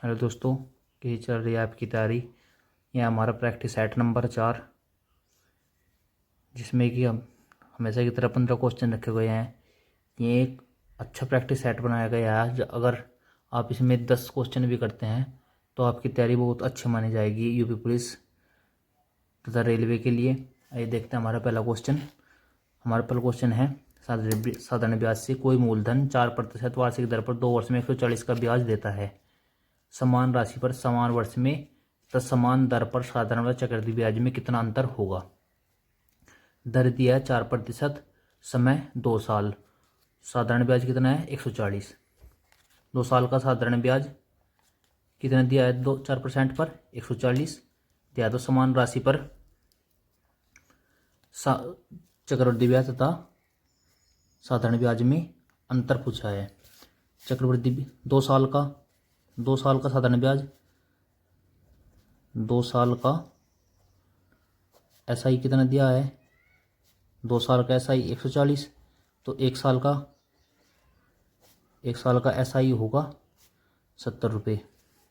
Hello दोस्तों, कैसी चल रही है आपकी तैयारी। यह हमारा प्रैक्टिस सेट नंबर 4, जिसमें कि हम हमेशा की तरह 15 क्वेश्चन रखे गए हैं। ये एक अच्छा प्रैक्टिस सेट बनाया गया है। अगर आप इसमें 10 क्वेश्चन भी करते हैं तो आपकी तैयारी बहुत अच्छी मानी जाएगी यूपी पुलिस तथा रेलवे के लिए। आइए देखते हैं हमारा पहला क्वेश्चन। हमारा पहला क्वेश्चन है, साधारण ब्याज से कोई मूलधन 4% वार्षिक दर पर 2 वर्ष में 140 का ब्याज देता है। समान राशि पर समान वर्ष में तथा समान दर पर साधारण व चक्रवृद्धि ब्याज में कितना अंतर होगा। दर दिया है 4%, समय 2 साल। साधारण ब्याज कितना है 140। 2 साल का साधारण ब्याज कितना दिया है 4% पर 140 दिया। तो समान राशि पर चक्रवृद्धि ब्याज तथा साधारण ब्याज में अंतर पूछा है। चक्रवृद्धि 2 साल का साधारण ब्याज, 2 साल का एसआई कितना दिया है 2 साल का एसआई 140। तो 1 साल का एसआई होगा 70 रुपये।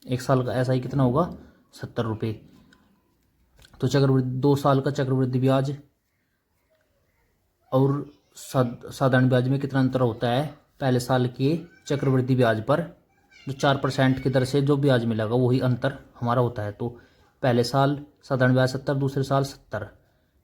1 साल का एसआई कितना होगा 70 रुपये। तो चक्रवृद्धि 2 साल का चक्रवृद्धि ब्याज और साधारण ब्याज में कितना अंतर होता है। पहले साल के चक्रवृद्धि ब्याज पर जो 4% की दर से जो ब्याज मिलेगा वही अंतर हमारा होता है। तो पहले साल साधारण ब्याज 70, दूसरे साल 70।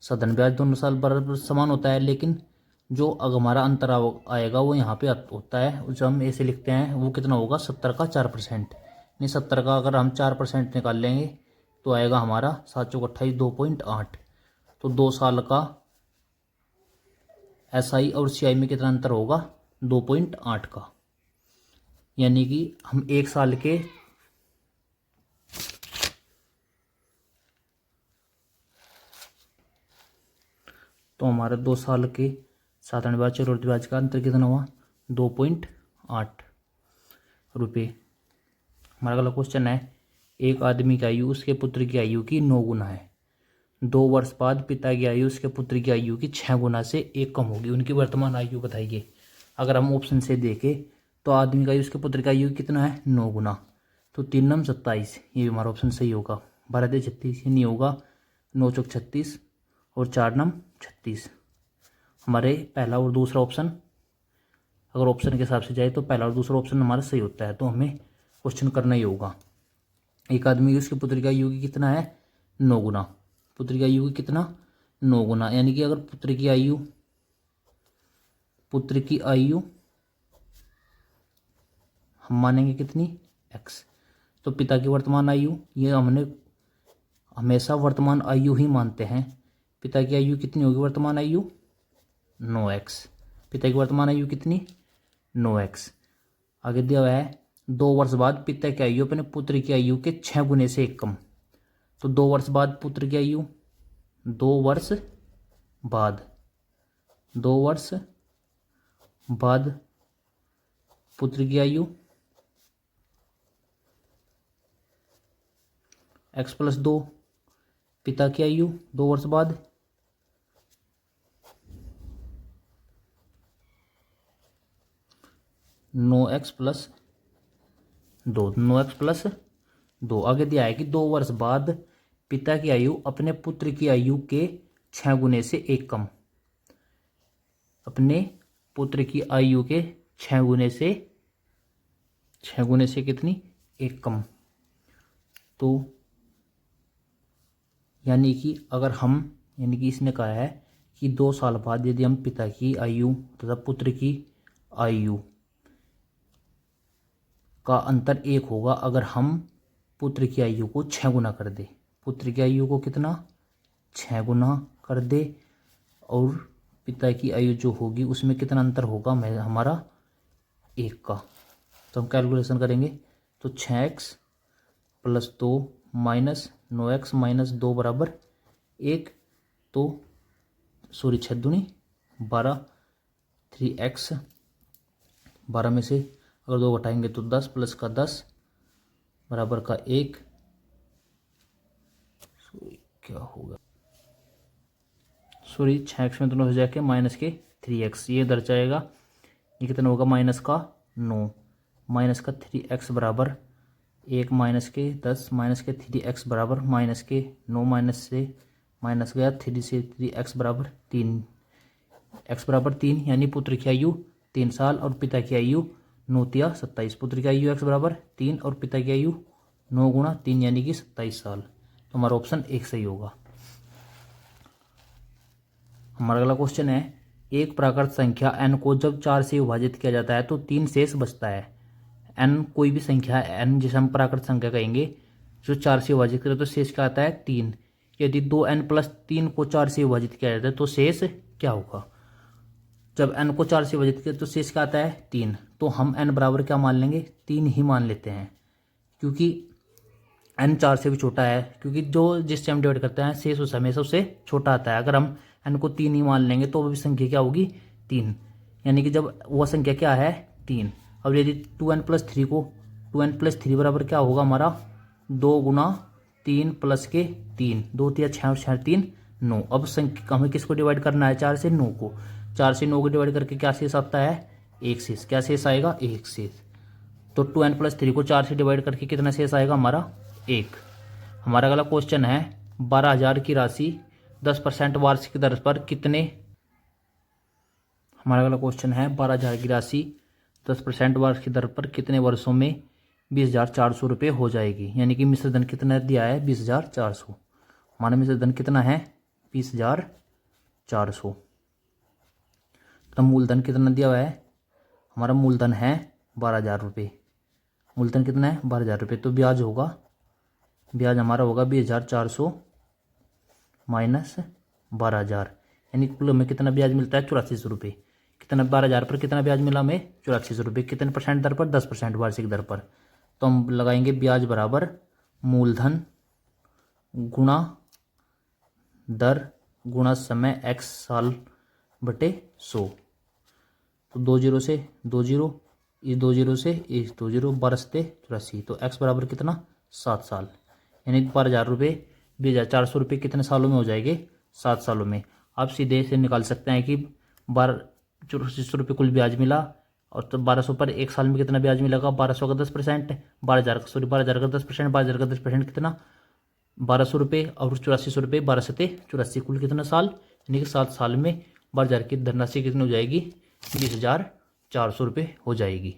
साधारण ब्याज दोनों साल बराबर समान होता है, लेकिन जो अगर हमारा अंतर आएगा वो यहाँ पे होता है। जो हम ऐसे लिखते हैं वो कितना होगा 70 का 4%। नहीं, 70 का अगर हम 4% निकाल लेंगे तो आएगा हमारा 7 चौक 28 2.8। तो 2 साल का एसआई और सीआई में कितना अंतर होगा 2.8 का। यानी कि हम 1 साल के तो हमारे 2 साल के साधारण ब्याज चक्रवृद्धि ब्याज का अंतर कितना हुआ 2.8 रुपये। हमारा अगला क्वेश्चन है, एक आदमी की आयु उसके पुत्र की आयु की 9 गुना है। 2 वर्ष बाद पिता की आयु उसके पुत्र की आयु की 6 गुना से 1 कम होगी। उनकी वर्तमान आयु बताइए। अगर हम ऑप्शन से देखें तो आदमी का आयु उसके पुत्र का आयु कितना है 9 गुना। तो 3 9 27, ये हमारा ऑप्शन सही होगा। 12 36 ये नहीं होगा। 9 चौक 36 और 4 9 36। हमारे पहला और दूसरा ऑप्शन, अगर ऑप्शन के हिसाब से जाए तो पहला और दूसरा ऑप्शन हमारा सही होता है। तो हमें क्वेश्चन करना ही होगा। एक आदमी की उसके पुत्र का आयु की कितना है 9 गुना। पुत्र की आयु की कितना 9 गुना। यानी कि अगर पुत्र की आयु हम मानेंगे कितनी x। तो पिता की वर्तमान आयु, ये हमने हमेशा वर्तमान आयु ही मानते हैं। पिता की आयु कितनी होगी वर्तमान आयु 9x। पिता की वर्तमान आयु कितनी 9x। आगे दिया हुआ है 2 वर्ष बाद पिता की आयु अपने पुत्र की आयु के 6 गुने से 1 कम। तो 2 वर्ष बाद पुत्र की आयु 2 वर्ष बाद पुत्र की आयु x + 2। पिता की आयु 2 वर्ष बाद 9x + 2। 9x + 2। आगे दिया है कि 2 वर्ष बाद पिता की आयु अपने पुत्र की आयु के 6 गुने से 1 कम। अपने पुत्र की आयु के 6 गुने से कितनी 1 कम। तो यानी कि इसने कहा है कि 2 साल बाद यदि हम पिता की आयु तथा पुत्र की आयु का अंतर 1 होगा अगर हम पुत्र की आयु को 6 गुना कर दे। पुत्र की आयु को कितना 6 गुना कर दे और पिता की आयु जो होगी उसमें कितना अंतर होगा हमारा 1 का। तो हम कैलकुलेशन करेंगे तो 6x + 2 - 9x - 2 बराबर 1। तो 6 दूनी 12, 3x 12 में से अगर 2 घटाएंगे तो 10 + का 10 बराबर का 1। क्या होगा 6x में दोनों हो जाके माइनस के 3x, ये दर्शाएगा ये कितना होगा -9 -3x बराबर 1 माइनस के 10 माइनस के 3x बराबर माइनस के 9 माइनस से माइनस गया 3 से 3x बराबर 3, x बराबर 3 यानी पुत्र की आयु 3 साल और पिता की आयु 9 तिया 27। पुत्र की आयु x बराबर 3 और पिता की आयु 9 गुणा 3 यानी कि 27 साल। तो हमारा ऑप्शन 1 सही होगा। हमारा अगला क्वेश्चन है, एक प्राकृत संख्या n को जब 4 से विभाजित किया जाता है तो 3 शेष बचता है। n कोई भी संख्या है n जिसे हम प्राकृत संख्या कहेंगे, जो 4 से विभाजित करें तो शेष क्या आता है 3। यदि 2n + 3 को 4 से विभाजित किया जाता है तो शेष क्या होगा। जब n को 4 से विभाजित करें तो शेष क्या आता है 3। तो हम n बराबर क्या मान लेंगे 3 ही मान लेते हैं, क्योंकि n 4 से भी छोटा है, क्योंकि जो जिससे हम डिवाइड करते हैं शेष उस हमेशा उससे छोटा आता है। अगर हम n को 3 ही मान लेंगे तो वो भी संख्या क्या होगी 3, यानी कि जब वह संख्या क्या है 3। अब यदि 2n + 3 को 2n + 3 बराबर क्या होगा हमारा 2 गुना 3 + के 3, 2 तिया 6 और 6 3 9। अब संख्या हमें किसको डिवाइड करना है 4 से 9 को, 4 से 9 को डिवाइड करके क्या शेष आता है 1 शेष। क्या शेष आएगा 1 शेष। तो 2n + 3 को 4 से डिवाइड करके कितना शेष आएगा हमारा 1। हमारा अगला क्वेश्चन है, 12,000 की राशि 10% वार्षिक दर पर कितने। हमारा अगला क्वेश्चन है, 12,000 की राशि 10% वार्षिक दर पर कितने वर्षों में 20,400 रुपये हो जाएगी। यानी कि मिश्र धन कितना दिया है 20,400। हमारा मिश्र धन कितना है 20,400। तो मूलधन कितना दिया हुआ है, हमारा मूलधन है 12,000 रुपये। मूलधन कितना है 12,000 रुपये। तो ब्याज होगा, ब्याज हमारा होगा 20,400 माइनस 12,000, यानी कुल हमें कितना ब्याज मिलता है 8400 रुपये। कितना 12,000 पर कितना ब्याज मिला हमें 8400 रुपये। कितने परसेंट दर पर 10% वार्षिक दर पर। तो हम लगाएंगे ब्याज बराबर मूलधन गुणा दर गुणा समय x साल बटे 100। तो 2 0 से 2 0, इस 2 0 से इस 2 0, 12 से 84। तो x बराबर कितना 7 साल, यानी 12,000 रुपये 20,400 रुपये कितने सालों में हो जाएंगे 7 सालों में। आप सीधे से निकाल सकते हैं कि 8400 रुपये कुल ब्याज मिला, और तो 1200 पर एक साल में कितना ब्याज मिलेगा 1200 का 10%, 12,000 का 10%, 12,000 का 10% कितना 1200 रुपये, और 8400 रुपये 12 से 84 कुल कितना साल, यानी कि 7 साल में 12,000 की धनराशि कितनी हो जाएगी 20,400 रुपये हो जाएगी।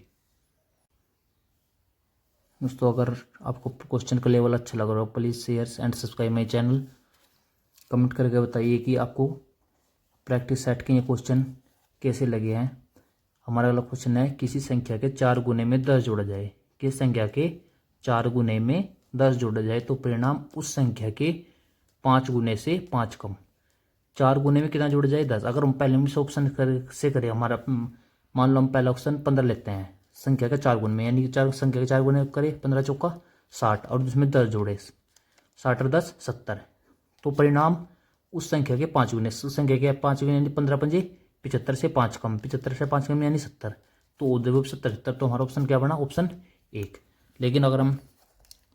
दोस्तों अगर आपको क्वेश्चन का लेवल अच्छा लग रहा हो please share and subscribe my channel. Comment करके बताइए कि आपको प्रैक्टिस सेट के ये क्वेश्चन कैसे लगे हैं। हमारा अगला क्वेश्चन है, किसी संख्या के 4 गुने में 10 जोड़ा जाए। किस संख्या के 4 गुने में 10 जोड़ा जाए तो परिणाम उस संख्या के 5 गुने से 5 कम। 4 गुने में कितना जोड़ा जाए 10। अगर हम पहले से ऑप्शन से करें, हमारा मान लो हम पहला ऑप्शन 15 लेते हैं संख्या के 4 गुण में, यानी कि 4 संख्या के 4 गुने करें 15 चौका 60, और उसमें 10 जोड़े 60 और 10 70। तो परिणाम उस संख्या के 5 गुने, उस संख्या के 5 गुने यानी 15 पंजे 75 से 5 कम, 75 से 5 कम यानी 70। तो जब 70, तो हमारा ऑप्शन क्या बना ऑप्शन 1। लेकिन अगर हम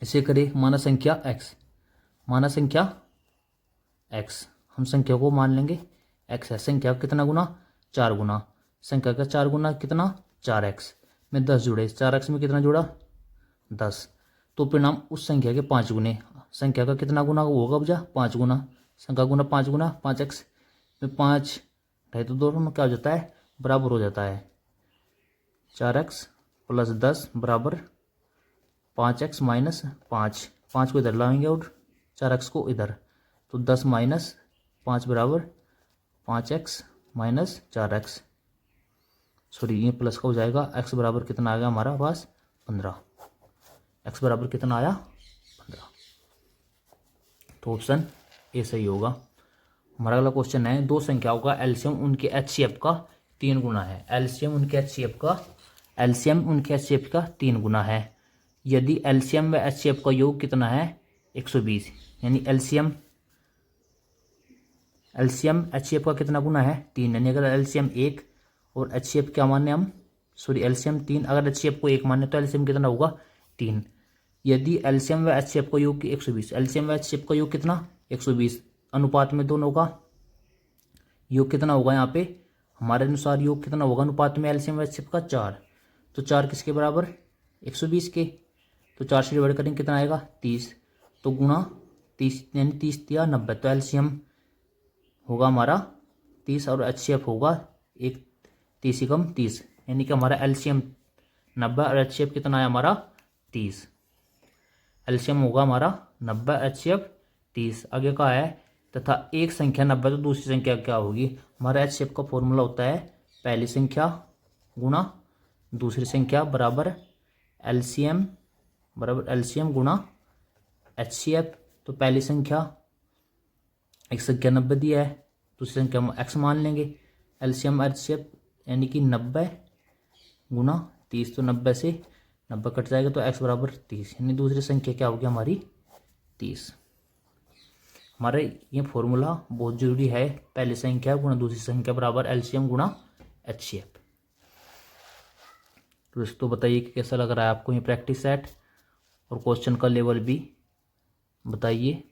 इसे करें माना संख्या x, माना संख्या x, हम संख्या को मान लेंगे x है। संख्या का कितना गुना 4 गुना, संख्या का 4 गुना कितना 4x में 10 जुड़े, 4x में कितना जुड़ा 10। तो परिणाम उस संख्या के 5 गुने, संख्या का कितना गुना होगा बजा 5 गुना, संख्या गुना 5 गुना 5x में 5 ढाई तो दोनों में क्या हो जाता है बराबर हो जाता है 4x + 10 बराबर 5x - 5। 5 को इधर लाएंगे और 4x को इधर, तो 10 - 5 बराबर 5x - 4x। सॉरी ये प्लस का हो जाएगा। x बराबर कितना आ गया हमारा पास 15। x बराबर कितना आया 15। तो ऑप्शन ए सही होगा। हमारा अगला क्वेश्चन है, दो संख्याओं का एलसीएम उनके एचसीएफ का 3 गुना है। एलसीएम उनके एचसीएफ का 3 गुना है। यदि एलसीएम व एचसीएफ का योग कितना है 120, यानी एलसीएम एचसीएफ का कितना गुना है 3, यानी अगर एलसीएम 1 और एचसीएफ क्या माने हम, सॉरी एलसीएम 3, अगर एचसीएफ को 1 माने तो एलसीएम कितना होगा 3। यदि एलसीएम व एचसीएफ का योग 120, एलसीएम व एचसीएफ का योग कितना 120, अनुपात में दोनों का योग कितना होगा यहाँ पे हमारे अनुसार योग कितना होगा अनुपात में एलसीएम व एचसीएफ का 4। तो 4 किसके बराबर 120 के। तो 4 से डिवाइड करेंगे कितना आएगा 30, तो गुणा 30 यानी 30 दिया 90, तो एलसीएम होगा हमारा 30 और एचसीएफ होगा एक 30 ही कम 30, यानी कि हमारा एलसीएम 90 और एचसीएफ कितना है हमारा 30। एलसीएम होगा हमारा 90 एचसीएफ 30। आगे का है तथा एक संख्या 90 तो दूसरी संख्या क्या होगी। हमारा एचसीएफ का फॉर्मूला होता है पहली संख्या गुणा दूसरी संख्या बराबर एलसीएम गुणा एचसीएफ। तो पहली संख्या एक संख्या 90 दिया है, दूसरी संख्या हम एक्स मान लेंगे, एलसीएम एचसीएफ यानी कि 90 गुणा 30, तो 90 से 90 कट जाएगा तो एक्स बराबर 30, यानी दूसरी संख्या क्या होगी हमारी 30। हमारे ये फॉर्मूला बहुत जरूरी है, पहली संख्या गुणा दूसरी संख्या बराबर एलसीएम गुणा एचसीएफ। तो दोस्तों बताइए कि कैसा लग रहा है आपको ये प्रैक्टिस सेट, और क्वेश्चन का लेवल भी बताइए।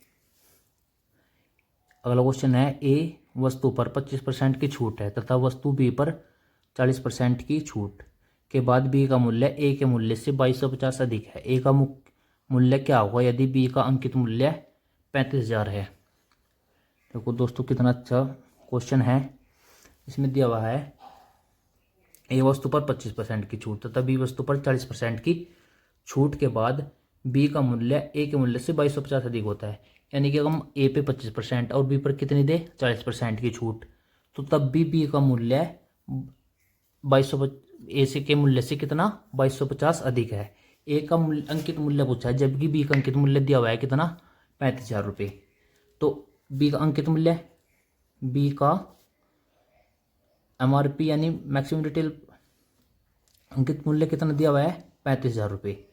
अगला क्वेश्चन है ए वस्तु पर 25% की छूट है तथा वस्तु बी पर 40% की छूट के बाद बी का मूल्य ए के मूल्य से 2250 अधिक है। ए का मूल्य क्या होगा यदि बी का अंकित मूल्य 35,000 है। देखो दोस्तों कितना अच्छा क्वेश्चन है। इसमें दिया हुआ है ए वस्तु पर 25% की छूट तथा बी वस्तु पर 40% की छूट के बाद बी का मूल्य ए के मूल्य से 2250 अधिक होता है। यानी कि हम ए पे 25% और बी पर कितनी दे 40% की छूट, तो तब भी बी का मूल्य 2200 ए से के मूल्य से कितना 2250 अधिक है। ए का अंकित मूल्य पूछा है जबकि बी का अंकित मूल्य दिया हुआ है कितना 35,000 रुपये। तो बी का अंकित मूल्य, बी का एमआरपी यानी मैक्सिमम रिटेल अंकित मूल्य कितना दिया हुआ है 35,000 रुपये।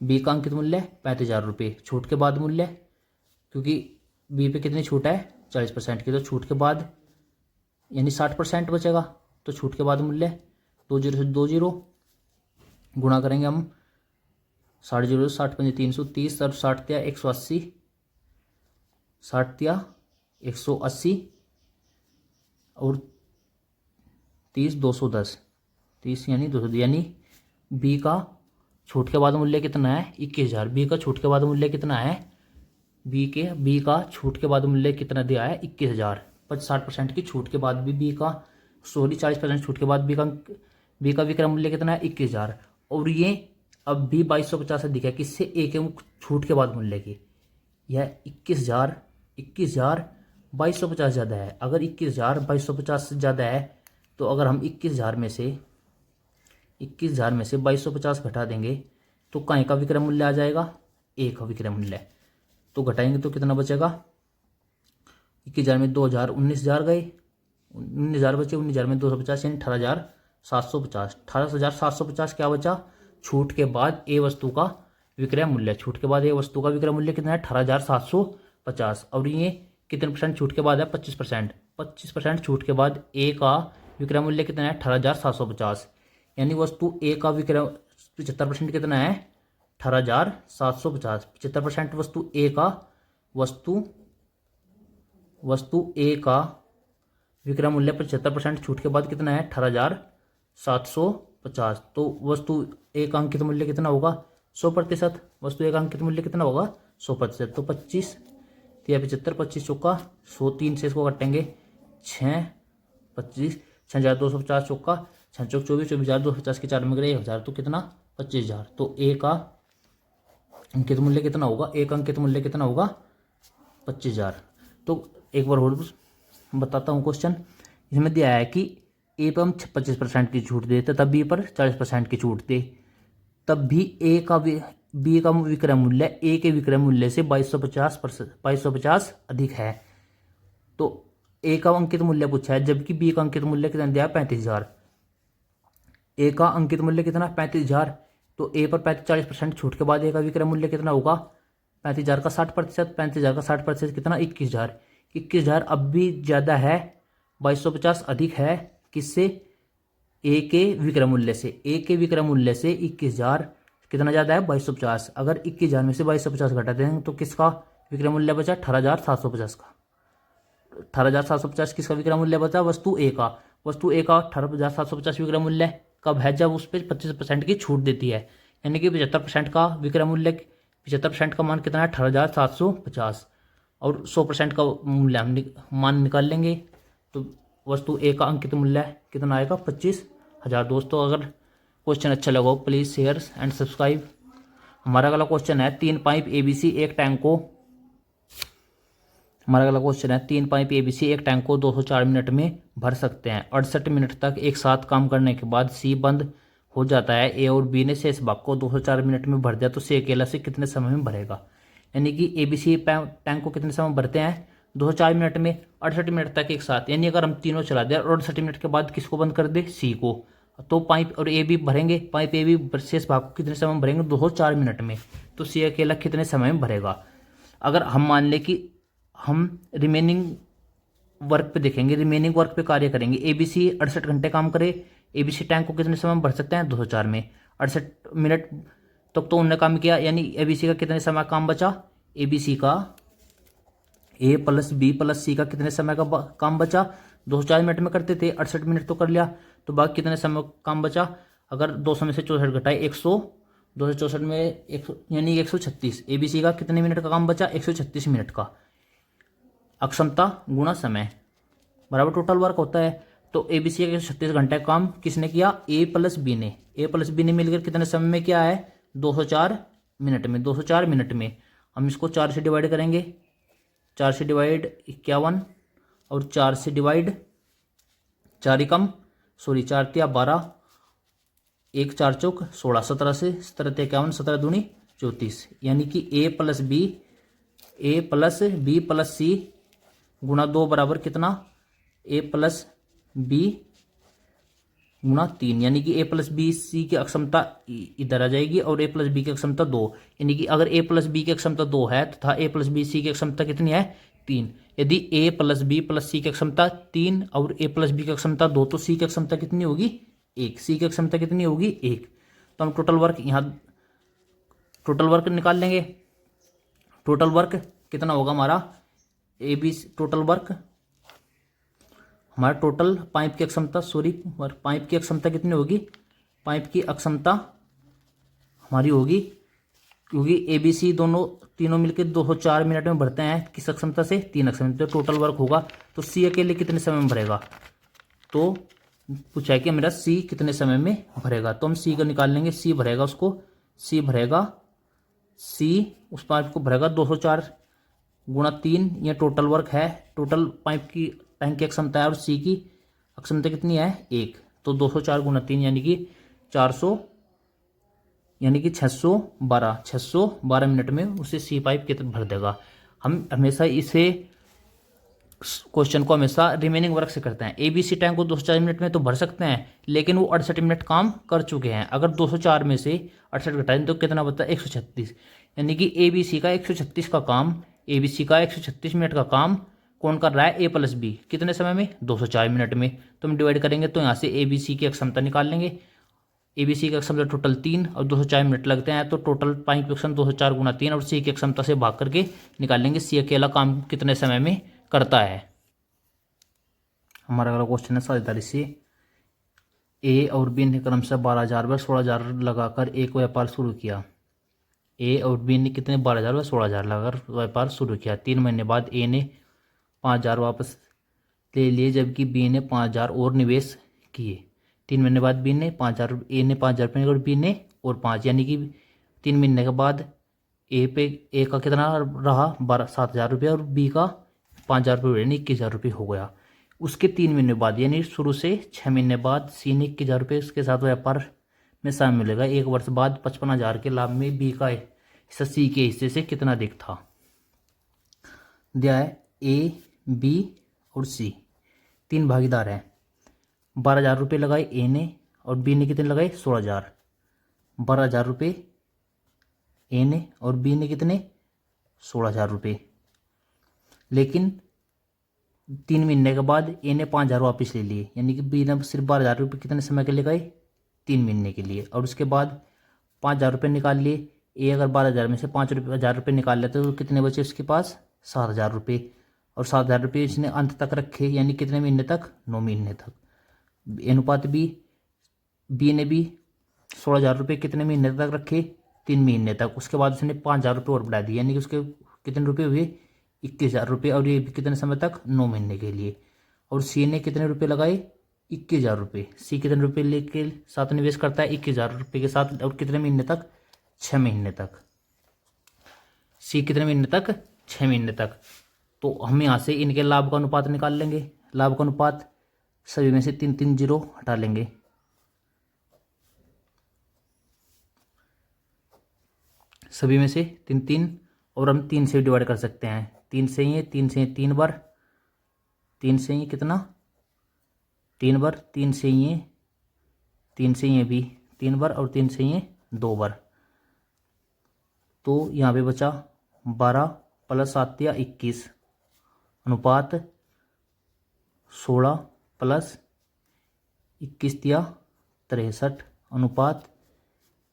बी का अंकित मूल्य 35,000 रुपये, छूट के बाद मूल्य, क्योंकि बी पे कितनी छूट है 40% की, तो छूट के बाद यानी 60% बचेगा, तो छूट के बाद मूल्य 20 से 20 गुणा करेंगे हम 60 60 पंजे 330 और 60 दिया 180, 60 दिया 180 और 30 210, 30 यानी 200, यानी बी का छूट के बाद मूल्य कितना है 21,000। बी का छूट के बाद मूल्य कितना है, बी का छूट के बाद मूल्य कितना दिया है 21,000। 60% की छूट के बाद भी बी का 40% छूट के बाद बी का विक्रय मूल्य कितना है 21,000, और ये अब भी 2250 अधिक है किससे ए के छूट के बाद मूल्य की। यह 21,000 2250 ज़्यादा है। अगर 21,000 2250 से ज़्यादा है तो अगर हम 21,000 में से 2250 घटा देंगे तो कहीं का विक्रय मूल्य आ जाएगा ए का विक्रय मूल्य, तो घटाएंगे तो कितना बचेगा 21,000 में 2,000 19,000 गए, 19,000 बचे, 19,000 में 250 यानी 18,750। 18,750 क्या बचा छूट के बाद ए वस्तु का विक्रय मूल्य। छूट के बाद ए वस्तु का विक्रय मूल्य कितना है 18,750, और ये कितने परसेंट छूट के बाद है 25%। 25% छूट के बाद ए का विक्रय मूल्य कितना है 18,750, यानी वस्तु ए का विक्रय 75% कितना है 18,750। 75% वस्तु ए का विक्रय मूल्य 75% छूट के बाद कितना है 18,750। तो वस्तु ए का अंकित मूल्य कितना होगा 100%। वस्तु ए का अंकित मूल्य कितना होगा 100%। तो 25 या 75, 25 चौका 100, 3 से इसको काटेंगे 6 25, 6,250 चौका 6 चौक 24, 24,250 के 4 में गए 1,000, तो कितना 25,000। तो ए का अंकित मूल्य कितना होगा, ए का अंकित मूल्य कितना होगा 25,000। तो एक बार और बताता हूँ क्वेश्चन। इसमें दिया है कि ए पर हम 25% की छूट दे तब बी पर 40% की छूट दे, तब भी बी का विक्रय मूल्य ए के विक्रय मूल्य से 2250 अधिक है। तो ए का अंकित मूल्य पूछा है जबकि बी का अंकित मूल्य कितना दिया 35,000। ए का अंकित मूल्य कितना 35,000, तो ए पर 40% छूट के बाद ए का विक्रय मूल्य कितना होगा 35,000 का 60%। 35,000 का 60% कितना 21,000। 21,000 अब भी ज़्यादा है 2250 अधिक है किससे ए के विक्रय मूल्य से। ए के विक्रय मूल्य से 21,000 कितना ज़्यादा है 2250। अगर 21,000 में से 2250 घटा दें तो किसका विक्रय मूल्य बचा 18,750 का। 18,750 किसका विक्रय मूल्य बचा वस्तु ए का। वस्तु ए का 18,750 विक्रय मूल्य कब है जब उस पर 25% की छूट देती है, यानी कि 75% का विक्रय मूल्य, 75% का मान कितना है 18,750 और 100% का मूल्य हम मान निकाल लेंगे तो वस्तु ए का अंकित मूल्य कितना आएगा 25,000। दोस्तों अगर क्वेश्चन अच्छा लगा हो प्लीज़ शेयर एंड सब्सक्राइब। हमारा अगला क्वेश्चन है 3 पाइप ABC एक टैंक को, हमारा अगला क्वेश्चन है 3 पाइप ABC एक टैंक को 204 मिनट में भर सकते हैं। 68 मिनट तक एक साथ काम करने के बाद C बंद हो जाता है। A और B ने शेष भाग को 204 मिनट में भर दिया तो C अकेला से कितने समय में भरेगा। यानी कि ABC टैंक को कितने समय में भरते हैं 204 मिनट में, 68 मिनट तक एक साथ। यानी अगर हम तीनों चला दें और 68 मिनट के बाद किसको बंद कर दे C को, तो पाइप और A भी भरेंगे, पाइप A भी शेष भाग को कितने समय में भरेंगे 204 मिनट में, तो C अकेला कितने समय में भरेगा। अगर हम मान लें कि हम रिमेनिंग वर्क पे देखेंगे, रिमेनिंग वर्क पे कार्य करेंगे, ABC 68 घंटे काम करे, ABC टैंक को कितने समय में भर सकते हैं 204 में, 68 मिनट तक तो उन्होंने काम किया। यानी ABC का कितने समय काम बचा, ABC का A plus B plus C का कितने समय का काम बचा, 204 मिनट में करते थे, 68 मिनट तो कर लिया, तो बाकी कितने समय काम बचा। अगर 200 में से 64 घटाए 100, 264 में 100 यानी 136। ABC का कितने मिनट का काम बचा 136 मिनट का। अक्षमता गुणा समय बराबर टोटल वर्क होता है। तो ABC का 136 घंटे काम किसने किया, A प्लस बी ने, A प्लस बी ने मिलकर कितने समय में किया है 204 मिनट में। 204 मिनट में हम इसको 4 से डिवाइड करेंगे, 4 से डिवाइड 51 और 4 से डिवाइड 4 तिया 12, 1 4 चौक 16, 17 से 17 तिया 51, 17 दूनी 34। यानी कि A plus B plus C गुणा 2 बराबर कितना A प्लस बी गुणा 3। यानी कि A प्लस बी C की अक्षमता इधर आ जाएगी और A प्लस बी की अक्षमता 2। यानी कि अगर A प्लस बी की अक्षमता 2 है तथा A प्लस बी C की अक्षमता कितनी है 3। यदि A plus B plus C की अक्षमता 3 और A प्लस बी की अक्षमता 2 तो C की अक्षमता कितनी होगी 1। C की अक्षमता कितनी होगी 1। तो हम टोटल वर्क यहाँ टोटल वर्क निकाल लेंगे। टोटल वर्क कितना होगा हमारा टोटल वर्क, हमारा टोटल पाइप की अक्षमता पाइप की अक्षमता कितनी होगी, पाइप की अक्षमता हमारी होगी, क्योंकि ABC तीनों मिलकर 204 मिनट में भरते हैं किस अक्षमता से 3 अक्षमता। तो टोटल वर्क होगा तो C अकेले कितने समय में भरेगा, तो पूछा है कि मेरा C कितने समय में भरेगा। तो हम C को निकाल लेंगे, C भरेगा उसको, C भरेगा C उस पाइप को भरेगा 204 गुणा 3, यह टोटल वर्क है। टोटल पाइप की टैंक की अक्षमता है और C की अक्षमता कितनी है 1। तो 204 गुणा 3 यानी कि 400 यानी कि 612 मिनट में उसे C पाइप कितना भर देगा। हम हमेशा इसे क्वेश्चन को हमेशा रिमेनिंग वर्क से करते हैं। ABC टैंक को 204 मिनट में तो भर सकते हैं, लेकिन वो 68 मिनट काम कर चुके हैं। अगर 204 में से 68 घटाएं तो कितना बता 136। यानी कि ABC का 136 का काम, ABC का 136 मिनट का काम कौन कर रहा है A प्लस बी कितने समय में 204 मिनट में। तो हम डिवाइड करेंगे तो यहाँ से ABC की अक्षमता निकाल लेंगे। ABC की अक्षमता टोटल 3 और 204 मिनट लगते हैं, तो टोटल पाइप की अक्षमता 204 गुणा 3 और C की अक्षमता से भाग करके निकाल लेंगे C अकेला काम कितने समय में करता है। हमारा अगला क्वेश्चन है 47 से। A और B ने क्रमशः 12,000 व 16,000 लगाकर एक व्यापार शुरू किया। A और B ने कितने 12,000 व 16,000 लगाकर व्यापार शुरू किया। 3 महीने बाद A ने 5,000 वापस ले लिए, जबकि B ने 5,000 और निवेश किए। 3 महीने बाद B ने 5,000, A ने 5,000 रुपये और B ने और 5, यानी कि 3 महीने के बाद A का कितना रहा 7,000 रुपये और B का 5,000 रुपये यानी 21,000 रुपये हो गया। उसके 3 महीने बाद यानी शुरू से 6 महीने बाद C ने 21,000 रुपये उसके साथ व्यापार में शामिल मिलेगा। 1 वर्ष बाद 55,000 के लाभ में B का हिस्सा C के हिस्से से कितना अधिक था। दिया है A, B और C 3 भागीदार हैं। 12,000 रुपये लगाए A ने और B ने कितने लगाए 16,000। 12,000 रुपये A ने और B ने कितने 16,000 रुपये। लेकिन 3 महीने के बाद A ने 5,000 वापस ले लिए, यानी कि B ने सिर्फ 12,000 रुपये कितने समय के लिए लगाए 3 महीने के लिए। और उसके बाद 5,000 रुपये निकाल लिए। A अगर 12,000 में से 5,000 रुपये निकाल लेते तो कितने बचे उसके पास 7,000 रुपये। और 7,000 रुपये इसने अंत तक रखे, यानी कितने महीने तक 9 महीने तक। अनुपात B ने भी 16,000 रुपये कितने महीने तक रखे, 3 महीने तक। उसके बाद उसने 5,000 रुपये और बढ़ा दिए, यानी कि उसके कितने रुपये हुए, 21,000 रुपये, और ये भी कितने समय तक, 9 महीने के लिए। और सी ने कितने रुपये लगाए, 21,000 रुपये। सी कितने रुपये लेके साथ निवेश करता है, 21,000 रुपये के साथ, और कितने महीने तक, 6 महीने तक। सी कितने महीने तक, 6 महीने तक। तो हम यहाँ से इनके लाभ का अनुपात निकाल लेंगे। लाभ का अनुपात सभी में से 3 जीरो हटा लेंगे। सभी में से 3, और हम 3 से डिवाइड कर सकते हैं। 3 से ही है, 3 से 3 बार, 3 से ही कितना, 3 बार, 3 से ही है, 3 से ही भी 3 बार, और 3 से ही है 2 बार। तो यहाँ पे बचा 12 प्लस 7 या 21 अनुपात 16 प्लस 21 या 63 अनुपात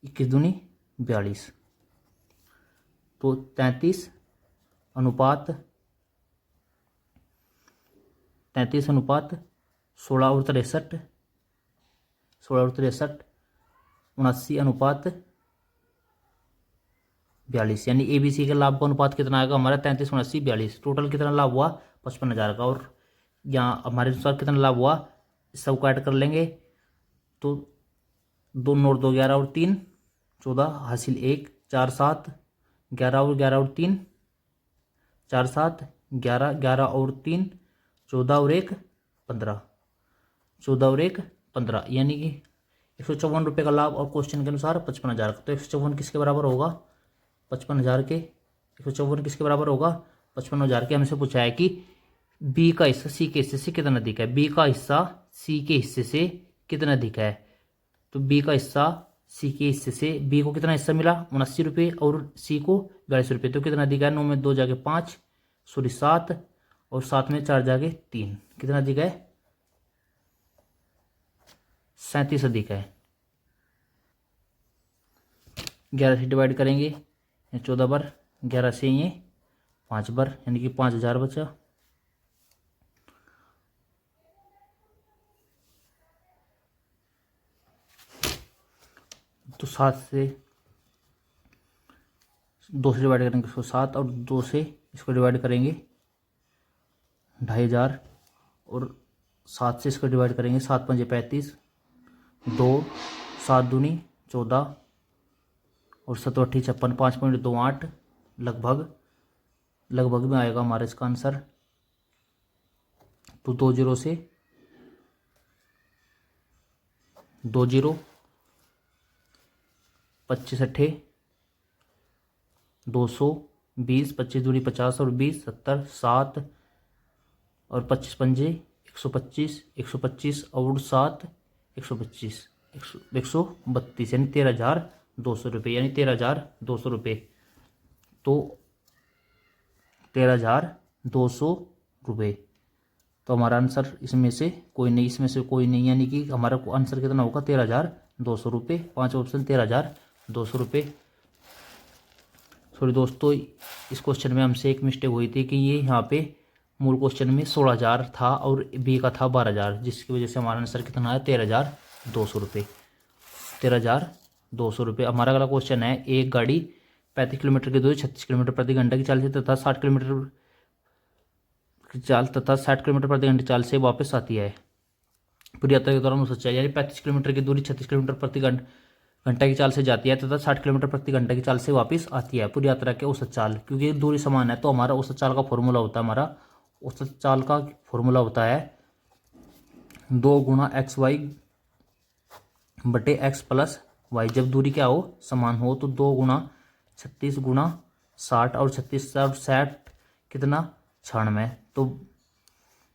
21 दूनी 42। तो 33 अनुपात 16 और 63, 16 और 63 79 अनुपात 42, यानी ABC के लाभ का अनुपात कितना आएगा हमारा, 33, 79, 42। टोटल कितना लाभ हुआ, 55,000 का। और यहाँ हमारे अनुसार कितना लाभ हुआ, सबको ऐड कर लेंगे तो 2 और 2 11 और 3 14, हासिल 1 4 7 11 और 11 और 3 4 7 11 11 और 3 14 और 1 15, 14 और 1 15, यानी कि 154 रुपये का लाभ। और क्वेश्चन के अनुसार 55,000 का। तो 154 किसके बराबर होगा, 55,000 के 154 किसके बराबर होगा, 55,000 के। हमसे पूछा है कि बी का हिस्सा सी के हिस्से से कितना अधिक है। बी का हिस्सा सी के हिस्से से कितना अधिक है। तो बी का हिस्सा सी के हिस्से से, बी को कितना हिस्सा मिला, 79 रुपये, और सी को 42 रुपये। तो कितना अधिक है, 9 में 2 जाके 5, सॉरी 7, और 7 में 4 जाके 3, कितना अधिक है, 37 अधिक है। 11 से डिवाइड करेंगे, 14 बार, 11 से ये 5 बार, यानी कि 5,000 बचा। तो 7 से 2 से डिवाइड करेंगे इसको 7, और 2 से इसको डिवाइड करेंगे 2,500, और 7 से इसको डिवाइड करेंगे 7 5 35, 2 7 दूनी 14, और 7 8 56, 5.28 लगभग में आएगा हमारा इसका आंसर। तो 2 जीरो से 2 जीरो, 25 अट्ठे 220, 25 दूनी 50, और 20 70, 7 और 25 पंजे 125, 125 और 7 125, 132, यानी 13,200 रुपये, यानी 13,200 रुपये। तो 13,200 रुपये। तो हमारा आंसर इसमें से कोई नहीं, यानी कि हमारा आंसर कितना होगा, 13,200 रुपये। 5 ऑप्शन 13,200 रुपये। सॉरी दोस्तों, इस क्वेश्चन में हमसे एक मिस्टेक हुई थी कि ये यहाँ पे मूल क्वेश्चन में 16,000 था और बी का था 12,000, जिसकी वजह से हमारा आंसर कितना है, 13,200 रुपये। 13,200 रुपये। हमारा अगला क्वेश्चन है, एक गाड़ी 35 किलोमीटर की दूरी 36 किलोमीटर प्रति घंटा की चाल से तथा 60 किलोमीटर प्रति घंटे चाल से वापस आती है। पूरी यात्रा के दौरान उससे यानी 35 किलोमीटर की दूरी 36 किलोमीटर प्रति घंटा की चाल से जाती है तथा 60 किलोमीटर प्रति घंटा की चाल से वापस आती है। पूरी यात्रा के औसत चाल, क्योंकि दूरी समान है तो हमारा औसत चाल का फॉर्मूला होता है, हमारा औसत चाल का फॉर्मूला होता है 2 गुणा XY बटे X प्लस Y। जब दूरी क्या हो, समान हो, तो 2 गुणा 36 गुणा 60, और 36 और 60 कितना, 96। तो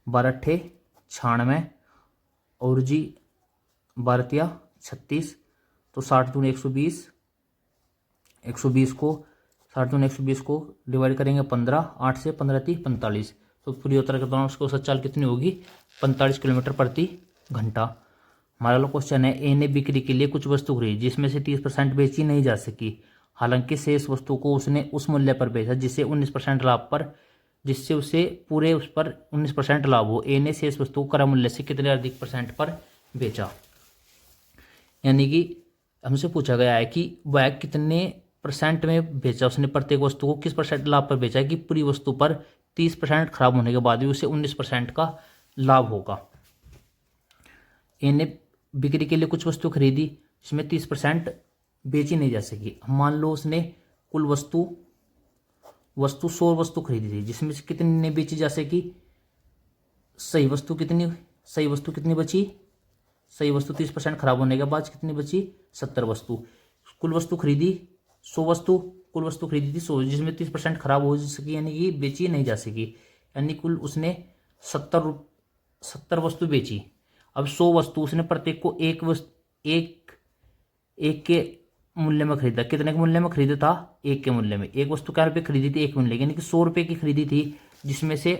12 अट्ठे 96, और जी 12 36, तो 60 दूनी 120, 120 को 60 दूनी 120 को डिवाइड करेंगे 15, 8 से 15 × 3 = 45। तो पूरी यात्रा के दौरान उसकी औसत चाल कितनी होगी, 45 किलोमीटर प्रति घंटा। हमारा लोग क्वेश्चन है, ए ने बिक्री के लिए कुछ वस्तु खरीदी जिसमें से 30% बेची नहीं जा सकी, हालांकि शेष वस्तु को उसने उस मूल्य पर बेचा जिससे 19% लाभ पर, जिससे उसे पूरे उस पर 19% लाभ हो। ए ने शेष वस्तु को क्रय मूल्य से कितने अधिक % पर बेचा, यानी कि हमसे पूछा गया है कि वह कितने परसेंट में बेचा उसने प्रत्येक वस्तु को, किस परसेंट लाभ पर बेचा है कि पूरी वस्तु पर 30% खराब होने के बाद भी उसे 19% का लाभ होगा। ए ने बिक्री के लिए कुछ वस्तु खरीदी जिसमें 30% बेची नहीं जा सकी। मान लो उसने कुल वस्तु 100 वस्तु खरीदी थी जिसमें से कितनी नहीं बेची जा सकी, सही वस्तु कितनी बची, सही वस्तु 30% खराब होने के बाद कितनी बची, 70 वस्तु। कुल वस्तु खरीदी 100 वस्तु, कुल वस्तु खरीदी थी 100 जिसमें 30% खराब हो सकी यानी कि बेची नहीं जा सकी, यानी कुल उसने 70 वस्तु बेची। अब 100 वस्तु उसने प्रत्येक को एक के मूल्य में खरीदा। कितने के मूल्य में खरीदा था, एक के मूल्य में। एक वस्तु क्या रुपये खरीदी थी, एक मूल्य, यानी कि 100 रुपये की खरीदी थी जिसमें से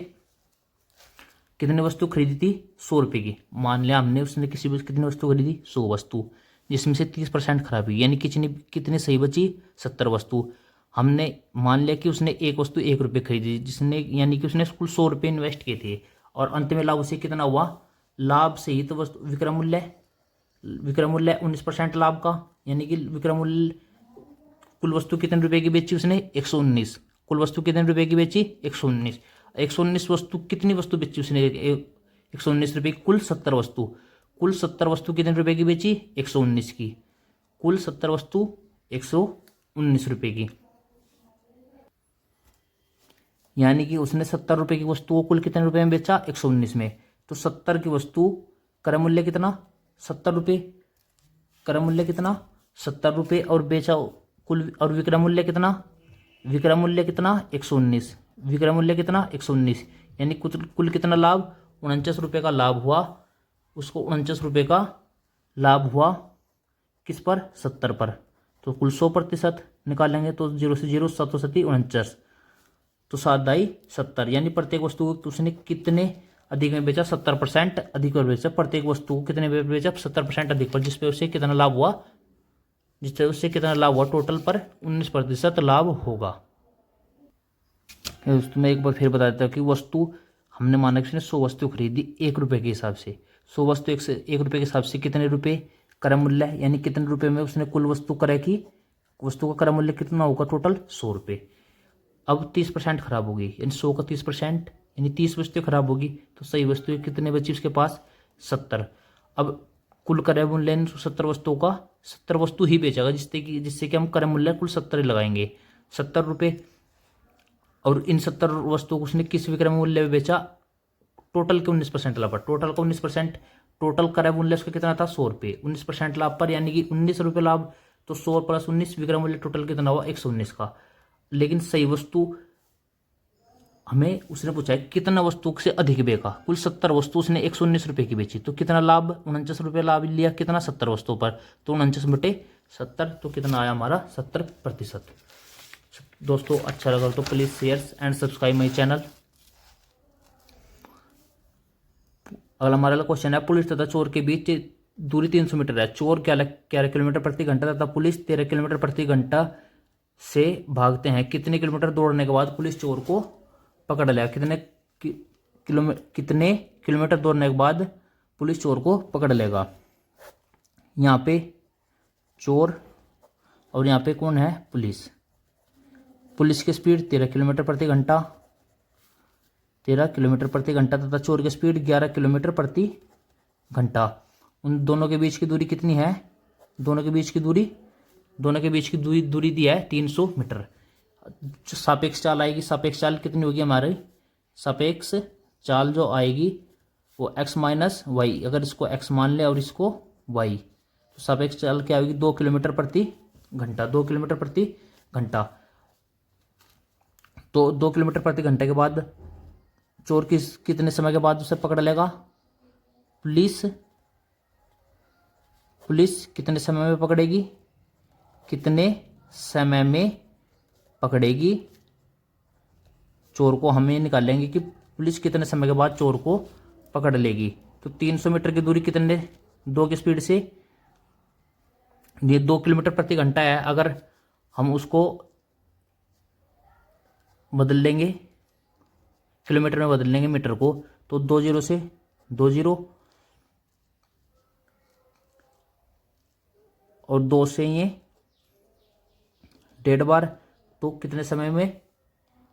कितने वस्तु खरीदी थी, 100 रुपये की। मान लिया हमने उसने कितनी वस्तु खरीदी, 100 वस्तु, जिसमें से 30% खराब हुई, यानी कितनी सही बची, 70 वस्तु। हमने मान लिया कि उसने एक वस्तु 1 रुपये खरीदी जिसने, यानी कि उसने कुल 100 रुपये इन्वेस्ट किए थे और अंत में लाभ उसे कितना हुआ, लाभ सहित तो वस्तु विक्रय मूल्य 19% लाभ का, यानी कि विक्रय मूल्य कुल वस्तु कितने रुपए की बेची उसने, 119। कुल वस्तु कितने रुपए की बेची, 119। 119 वस्तु, कितनी वस्तु बेची उसने, 119 रुपये की, कुल 70 वस्तु। कुल 70 वस्तु कितने रुपए की बेची, 119 की। कुल 70 वस्तु 119 रुपये की, यानी कि उसने 70 रुपये की वस्तु को कुल कितने रुपए में बेचा, 119 में। तो 70 की वस्तु क्रय मूल्य कितना, 70 रुपये, क्रय मूल्य कितना, 70 रुपये, और बेचा कुल, और विक्रय मूल्य कितना, 119, विक्रय मूल्य कितना, 119, यानी कुल कितना लाभ, 49 रुपये का लाभ हुआ उसको। 49 रुपये का लाभ हुआ किस पर, 70 पर। तो कुल 100% निकालेंगे तो 0 से 0, 7 सती 49, तो 7×70, यानी प्रत्येक वस्तु को उसने कितने अधिक में बेचा, 70% अधिक पर बेचा। प्रत्येक वस्तु को कितने में बेचा, 70% अधिक पर, जिसपे उसे कितना लाभ हुआ, टोटल पर 19% लाभ होगा। मैं एक बार फिर बता देता हूँ कि वस्तु हमने माना कि उसने 100 वस्तु खरीदी 1 रुपये के हिसाब से। 100 वस्तु 1 रुपये के हिसाब से कितने रुपये क्रय मूल्य है, यानी कितने रुपये में उसने कुल वस्तु क्रय की, वस्तु का क्रय मूल्य कितना होगा, टोटल 100 रुपये। अब 30% खराब होगी, यानी 100 का 30%, यानी 30 वस्तुएं खराब होगी, तो सही वस्तुएं कितने बची उसके पास, 70। अब कुल क्रय मूल्य 70 वस्तुओं का 70 वस्तु ही बेचेगा, जिससे कि हम क्रय मूल्य कुल 70 ही लगाएंगे, 70 रुपये। और इन 70 वस्तुओं को उसने किस विक्रय मूल्य में बेचा, टोटल के 19% लाभ पर, टोटल का 19%, टोटल क्रय मूल्य उसका कितना था, 100 रुपये, 19% लाभ पर, यानी कि 19 रुपये लाभ। तो 100 + 19 विक्रय मूल्य टोटल कितना हुआ, 119 का। लेकिन सही वस्तु हमें उसने पूछा है कितना वस्तु से अधिक बेचा, कुल 70 वस्तु उसने 119 रुपये की बेची, तो कितना लाभ, 49 रुपये लाभ लिया, कितना, 70 वस्तुओं पर, तो 49/70, तो कितना आया हमारा, 70%। दोस्तों अच्छा लगा तो please share and subscribe my channel. अगला हमारा क्वेश्चन है, पुलिस तथा चोर के बीच दूरी 300 मीटर है। चोर 11 किलोमीटर प्रति घंटा तथा पुलिस 13 किलोमीटर प्रति घंटा से भागते हैं। कितने किलोमीटर दौड़ने के बाद पुलिस चोर को पकड़ लेगा, कितने किलोमीटर दौड़ने के बाद पुलिस चोर को पकड़ लेगा। यहाँ पे चोर और यहाँ पे कौन है, पुलिस। पुलिस की स्पीड 13 किलोमीटर प्रति घंटा, 13 किलोमीटर प्रति घंटा, तथा चोर की स्पीड 11 किलोमीटर प्रति घंटा। उन दोनों के बीच की दूरी कितनी है, दोनों के बीच की दूरी दी है 300 मीटर। सापेक्ष चाल आएगी, सापेक्ष चाल कितनी होगी हमारी, सापेक्ष चाल जो आएगी वो x - y, अगर इसको x मान ले और इसको y, तो सापेक्ष चाल क्या होगी, 2 किलोमीटर प्रति घंटा, 2 किलोमीटर प्रति घंटा। तो 2 किलोमीटर प्रति घंटे के बाद चोर कितने समय के बाद उसे पकड़ लेगा, पुलिस कितने समय में पकड़ेगी, चोर को हमें निकालेंगे कि पुलिस कितने समय के बाद चोर को पकड़ लेगी। तो 300 मीटर की दूरी कितने, 2 की स्पीड से, ये 2 किलोमीटर प्रति घंटा है, अगर हम उसको बदल लेंगे, किलोमीटर में बदल लेंगे मीटर को, तो 20 से 20 और 2 से ये 1.5 बार, तो कितने समय में,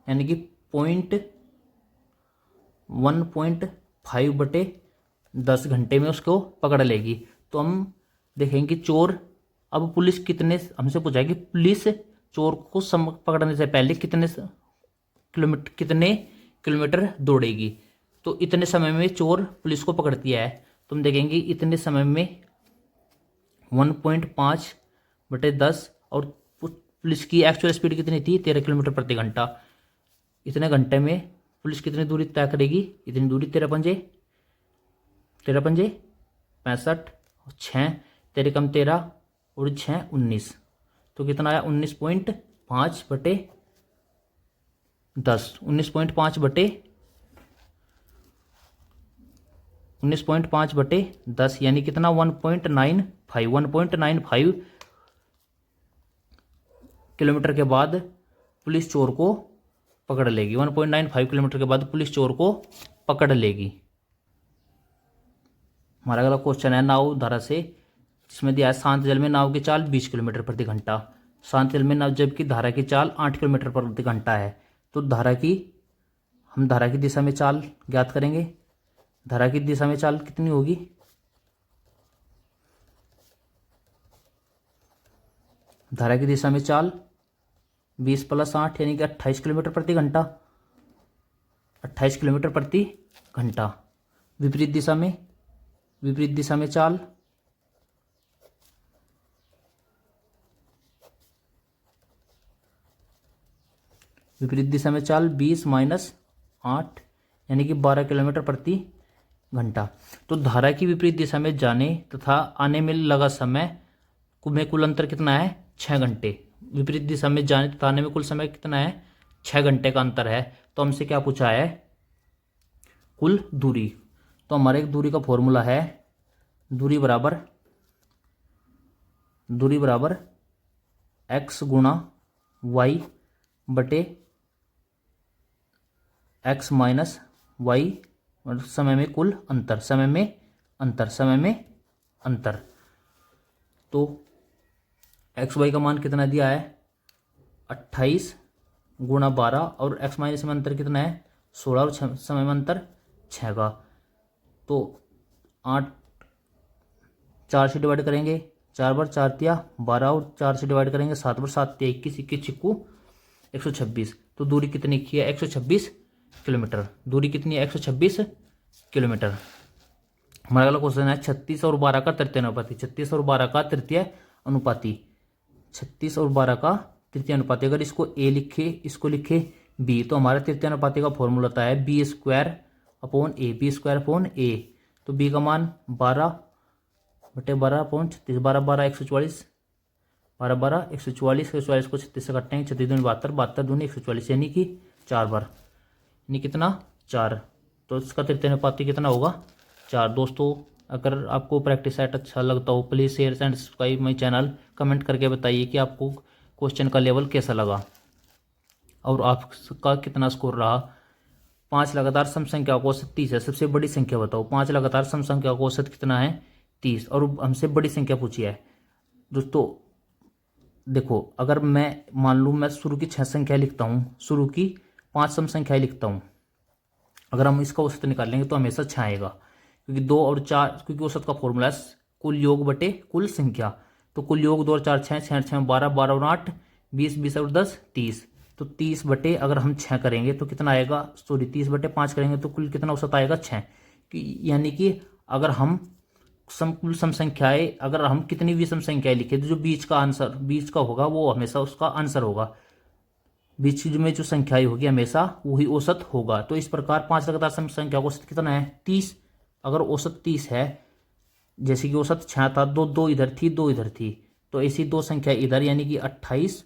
यानी कि 1.5/10 घंटे में उसको पकड़ लेगी। तो हम देखेंगे चोर, अब पुलिस कितने, हमसे पूछा है कि पुलिस चोर को पकड़ने से पहले कितने किलोमीटर दौड़ेगी। तो इतने समय में चोर पुलिस को पकड़ती है, तो हम देखेंगे इतने समय में 1.5/10, और पुलिस की एक्चुअल स्पीड कितनी थी, 13 किलोमीटर प्रति घंटा। इतने घंटे में पुलिस कितनी दूरी तय करेगी, इतनी दूरी 13 पंजे 65, 6 13 कम 13 और 6 19, तो कितना आया 19.5/10, 19.5/10 यानी कितना 1.95 किलोमीटर के बाद पुलिस चोर को पकड़ लेगी। 1.95 किलोमीटर के बाद पुलिस चोर को पकड़ लेगी। हमारा अगला क्वेश्चन है नाव धारा से, जिसमें दिया है शांत जल में नाव की चाल 20 किलोमीटर प्रति घंटा। शांत जल में नाव जबकि धारा की चाल 8 किलोमीटर प्रति घंटा है, तो हम धारा की दिशा में चाल ज्ञात करेंगे। धारा की दिशा में चाल कितनी होगी, धारा की दिशा में चाल 20 + 8 यानी कि 28 किलोमीटर प्रति घंटा, 28 किलोमीटर प्रति घंटा। विपरीत दिशा में चाल विपरीत दिशा में चाल 20 - 8 यानी कि 12 किलोमीटर प्रति घंटा। तो धारा की विपरीत दिशा में जाने तथा आने में लगा समय में कुल अंतर कितना है, 6 घंटे। विपरीत दिशा में जाने तथा आने में कुल समय कितना है, 6 घंटे का अंतर है। तो हमसे क्या पूछा है, कुल दूरी। तो हमारे एक दूरी का फॉर्मूला है, दूरी बराबर x गुणा y बटे x माइनस वाई, और समय में कुल अंतर, समय में अंतर। तो एक्स वाई का मान कितना दिया है, 28 गुणा 12, और x माइनस में अंतर कितना है, 16, और समय में अंतर 6 का। तो 8 4 से डिवाइड करेंगे, 4 बार 4 तिया 12, और 4 से डिवाइड करेंगे 7 बार 7 तिया 21, 21 छिक्कू 126। तो दूरी कितनी की है, 126 किलोमीटर। दूरी कितनी है, 126 किलोमीटर। हमारा अगला क्वेश्चन है 36 और 12 का तृतीय अनुपाती। 36 और 12 का तृतीय अनुपाती, 36 और 12 का तृतीय अनुपाती। अगर इसको ए लिखे, इसको लिखे बी, तो हमारा तृतीय अनुपाती का फॉर्मूला होता है b² अपॉन a। तो b का मान 12/12/36, 12 144, 12 144, 144 को 36 से काटेंगे, 36 दूनी 72, 72 दूनी 144, यानी कि 4 बार, यानी कितना 4। तो इसका तृतीय अनुपाती कितना होगा, 4। दोस्तों अगर आपको प्रैक्टिस सेट अच्छा लगता हो, please share and subscribe my channel. Comment करके बताइए कि आपको क्वेश्चन का लेवल कैसा लगा और आपका कितना स्कोर रहा। 5 लगातार सम संख्या का औसत 30 है, सबसे बड़ी संख्या बताओ। 5 लगातार सम संख्या का औसत कितना है, 30, और हमसे बड़ी संख्या पूछी है। दोस्तों देखो, अगर मैं मान लूँ मैं शुरू की 6 संख्या लिखता हूँ, शुरू की 5 सम संख्याएं लिखता हूँ, अगर हम इसका औसत निकालेंगे तो हमेशा 6 आएगा, क्योंकि 2 और 4, क्योंकि औसत का फॉर्मूला है कुल योग बटे कुल संख्या। तो कुल योग 2 और 4 6, 6 6 12, 12 और 8 20, 20 और 10 30। तो 30 बटे अगर हम 6 करेंगे तो कितना आएगा, 30 बटे 5 करेंगे तो कुल कितना औसत आएगा, 6। यानी कि अगर हम कुल सम संख्याएं, अगर हम कितनी भी सम संख्याएं लिखे, तो जो बीच का होगा वो हमेशा उसका आंसर होगा। बीच में जो संख्याएं होगी हमेशा वही औसत होगा। तो इस प्रकार 5 लगातार सम संख्या का औसत कितना है, 30। अगर औसत 30 है, जैसे कि औसत 6 था, 2 इधर थी, 2 इधर थी, तो ऐसी 2 संख्या इधर, यानी कि 28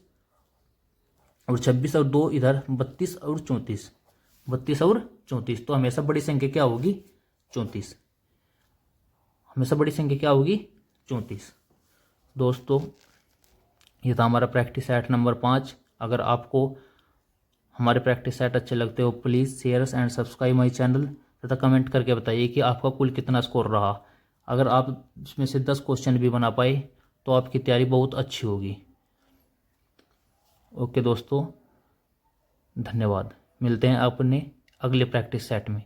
और 26, और 2 इधर 32 और 34, 32 और 34। तो हमेशा बड़ी संख्या क्या होगी, 34। हमेशा बड़ी संख्या क्या होगी, 34। दोस्तों ये था हमारा प्रैक्टिस सेट नंबर 5। अगर आपको हमारे प्रैक्टिस सेट अच्छे लगते हो, please share and subscribe my channel, तथा कमेंट करके बताइए कि आपका कुल कितना स्कोर रहा। अगर आप इसमें से 10 क्वेश्चन भी बना पाए तो आपकी तैयारी बहुत अच्छी होगी। ओके दोस्तों, धन्यवाद। मिलते हैं अपने अगले प्रैक्टिस सेट में।